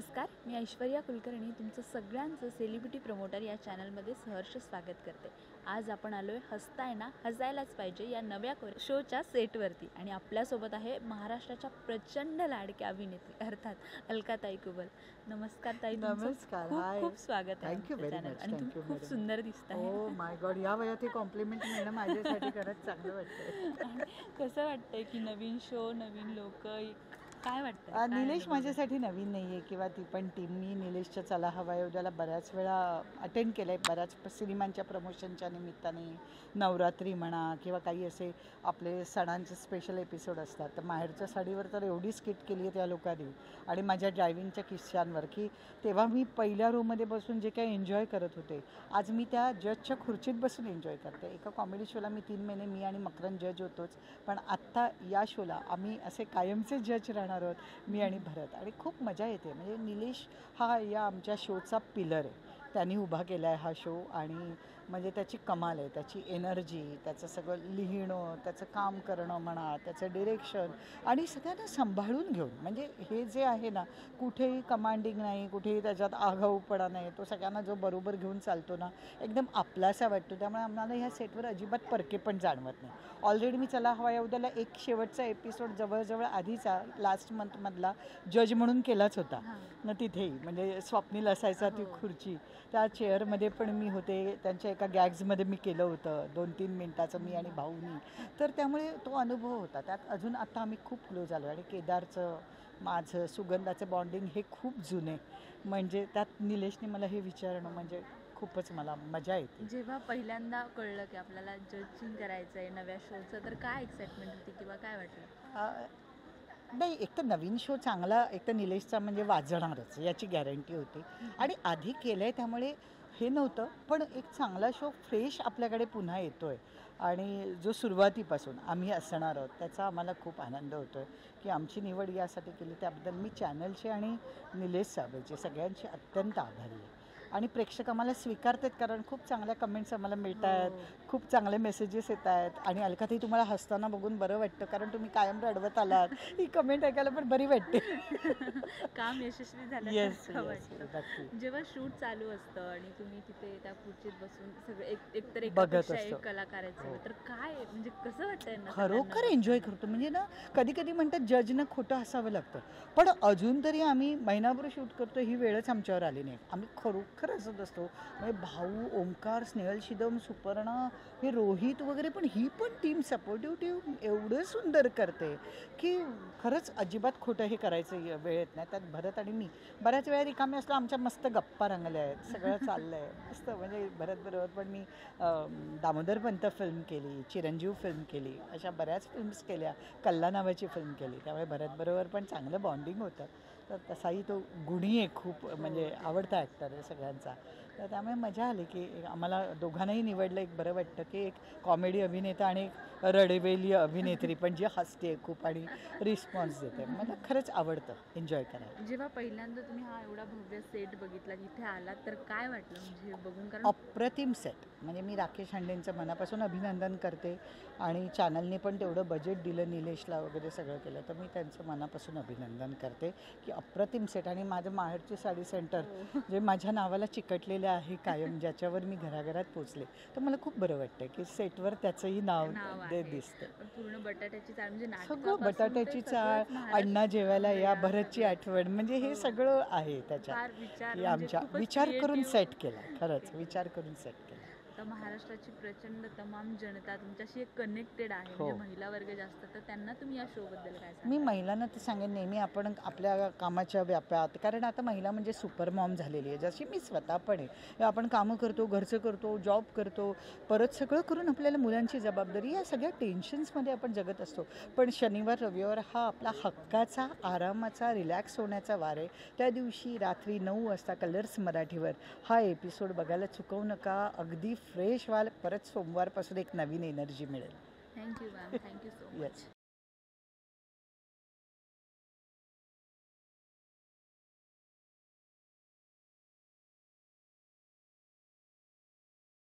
नमस्कार, मी ऐश्वर्या कुलकर्णी तुमचं सगळ्यांचं सेलिब्रिटी प्रमोटर या चॅनलमध्ये सहर्ष स्वागत करते. आज आपण आलोय हसताय ना हसायलाच पाहिजे या नव्या शोच्या सेटवरती आणि आपल्यासोबत आहे महाराष्ट्राच्या प्रचंड लाडक्या अभिनेत्री अर्थात अलकाताई कुबल. नमस्कार ताई, नमस्कार. खूप खूप स्वागत आहे. Thank you very much. आणि तुम्ही खूप सुंदर दिसताय. ओ माय गॉड, या वयात ही कॉम्प्लिमेंट मिळणं माझ्यासाठी खरंच चांगलं वाटतंय. कसं वाटतंय की नवीन शो, नवीन लोक, काय वाटतं? निलेश माझ्यासाठी नवीन नाही आहे किंवा ती पण टीम. मी निलेशच्या चला हवा उद्याला बऱ्याच वेळा अटेंड केलं आहे, बऱ्याच सिनेमांच्या प्रमोशनच्या निमित्ताने. नवरात्री म्हणा किंवा काही असे आपले सणांचे स्पेशल एपिसोड असतात, तर माहेरच्या साडीवर तर एवढी स्किट केली आहे त्या लोकांनी आणि माझ्या ड्रायव्हिंगच्या किस्स्यांवर की तेव्हा मी पहिल्या रोमध्ये बसून जे काही एन्जॉय करत होते, आज मी त्या जजच्या खुर्चीत बसून एन्जॉय करते. एका कॉमेडी शोला मी 3 महिने मी आणि मकरन जज होतोच, पण आत्ता या शोला आम्ही असे कायमचे जज राहणार आहोत, मी आणि भरत, आणि खूप मजा येते. म्हणजे निलेश हा या आमच्या शोचा पिलर आहे. त्यांनी उभा केला आहे हा शो आणि म्हणजे त्याची कमाल आहे, त्याची एनर्जी, त्याचं सगळं लिहिणं, त्याचं काम करणं म्हणा, त्याचं डिरेक्शन आणि सगळ्यांना सांभाळून घेऊन. म्हणजे हे जे आहे ना, कुठेही कमांडिंग नाही, कुठेही त्याच्यात आगाऊपणा नाही, तो सगळ्यांना जो बरोबर घेऊन चालतो ना, एकदम आपलासा वाटतो. त्यामुळे आम्हाला ह्या सेटवर अजिबात परके पण जाणवत नाही. ऑलरेडी मी चला हवा उद्याला एक शेवटचा एपिसोड जवळजवळ आधीचा लास्ट मंथमधला जज म्हणून केलाच होता ना, तिथेही म्हणजे स्वप्नील असायचा, ती खुर्ची, त्या चेअरमध्ये पण मी होते. त्यांच्या एका गॅग्समध्ये मी केलं होतं 2-3 मिनटाचं, मी आणि भाऊनी. तर त्यामुळे तो अनुभव होता. त्यात अजून आता आम्ही खूप क्लोज आलो आणि केदारचं, माझं, सुगंधाचं बॉन्डिंग हे खूप जुने. म्हणजे त्यात निलेशने मला हे विचारणं म्हणजे खूपच मला मजा येते. जेव्हा पहिल्यांदा कळलं की आपल्याला जजिंग करायचं आहे नव्या शोचं, तर काय एक्साइटमेंट होती किंवा काय वाटलं? नाही, एक तर नवीन शो चांगला, एक तर निलेशचा म्हणजे वाजणारच याची गॅरंटी होती आणि आधी केलं आहे त्यामुळे हे नव्हतं. पण एक चांगला शो फ्रेश आपल्याकडे पुन्हा येतो आहे आणि जो सुरुवातीपासून आम्ही असणार आहोत त्याचा आम्हाला खूप आनंद होतो आहे की आमची निवड यासाठी केली. त्याबद्दल मी चॅनलचे आणि निलेश साबळेचे सगळ्यांचे अत्यंत आभारी आहे आणि प्रेक्षक आम्हाला स्वीकारतात, कारण खूप चांगल्या कमेंट्स आम्हाला मिळत आहेत, खूप चांगले मेसेजेस येत आहेत. आणि अलकाताई, तुम्हाला हसताना बघून बरं वाटतं, कारण तुम्ही कायम रडवत आलात. ही कमेंट ऐकायला पण बरी वाटते. काम यशस्वी झालं. येस, जेव्हा शूट चालू असतं आणि तुम्ही तिथे त्या खुर्चीत बसून सगळे एकतर एक कलाकारायचं, तर काय म्हणजे कसं वाटतंय? खरोखर एन्जॉय करतो. म्हणजे ना, कधी कधी म्हणतात जजनं खोटं हसावं लागतं, पण अजून तरी आम्ही महिनाभर शूट करतो, ही वेळच आमच्यावर आली नाही. आम्ही खरोखर हसत असतो. म्हणजे भाऊ, ओंकार, स्नेहल शिदम, सुपर्णा, हे रोहित वगैरे, पण ही पण टीम सपोर्टिव्ह टीम एवढं सुंदर करते की खरंच अजिबात खोटं हे करायचं वेळ येत नाही. त्यात भरत आणि मी बऱ्याच वेळा रिकामे असलो, आमच्या मस्त गप्पा रंगल्या आहेत, सगळं चाललं आहे मस्त. म्हणजे भरतबरोबर पण मी दामोदर पंत फिल्म केली, चिरंजीव फिल्म केली, अशा बऱ्याच फिल्म्स केल्या, कल्ला नावाची फिल्म केली. त्यामुळे भरतबरोबर पण चांगलं बॉन्डिंग होतं. तर तसाही तो गुणी आहे खूप, म्हणजे आवडता ॲक्टर आहे सगळ्यांचा. तर त्यामुळे मजा आली की आम्हाला दोघांनाही निवडलं. एक बरं वाटतं की एक कॉमेडी अभिनेता आणि एक रडवेली अभिनेत्री पण जी हसते खूप आणि रिस्पॉन्स देते. मला खरंच आवडतं एन्जॉय करायला. जेव्हा पहिल्यांदा तुम्ही हा एवढा भव्य सेट बघितला, तिथे आलात, तर काय वाटलं म्हणजे बघून? कारण अप्रतिम सेट. म्हणजे मी राकेश हांडेंचं मनापासून अभिनंदन करते आणि चॅनलने पण तेवढं बजेट दिलं निलेशला वगैरे सगळं केलं, तर मी त्यांचं मनापासून अभिनंदन करते की अप्रतिम सेट. आणि माझं माहेरची साडी सेंटर जे माझ्या नावाला चिकटलेलं आहे कायम, ज्याच्यावर मी घराघरात पोचले, तर मला खूप बरं वाटतं की सेटवर त्याचंही नाव दिसतं. पूर्ण बटाट्याची चाळ, म्हणजे सगळं बटाट्याची चाळ, अण्णा जेवायला या, भरतची आठवण, म्हणजे हे सगळं आहे त्याच्यात. आमच्या विचार करून सेट केला, खरंच विचार करून सेट केला. आता महाराष्ट्राची प्रचंड तमाम जनता तुमच्याशी एक कनेक्टेड आहे, म्हणजे महिला वर्ग जास्त, तर त्यांना तुम्ही या शो बद्दल काय सांगा? मी महिलांना तर सांगेन, नेहमी आपण आपल्या कामाच्या व्यापात, कारण आता महिला म्हणजे सुपर मॉम झालेली आहे, जशी मी स्वतः पण आहे. आपण कामं करतो, घरचं करतो, जॉब करतो, परत सगळं करून आपल्याला मुलांची जबाबदारी, या सगळ्या टेन्शन्समध्ये आपण जगत असतो. पण शनिवार रविवार हा आपला हक्काचा, आरामाचा, रिलॅक्स होण्याचा वार आहे. त्या दिवशी रात्री 9 वाजता कलर्स मराठीवर हा एपिसोड बघायला चुकवू नका. अगदी फ्रेश व्हाल, परत सोमवारपासून एक नवीन एनर्जी मिळेल. Thank you ma'am, thank you so much.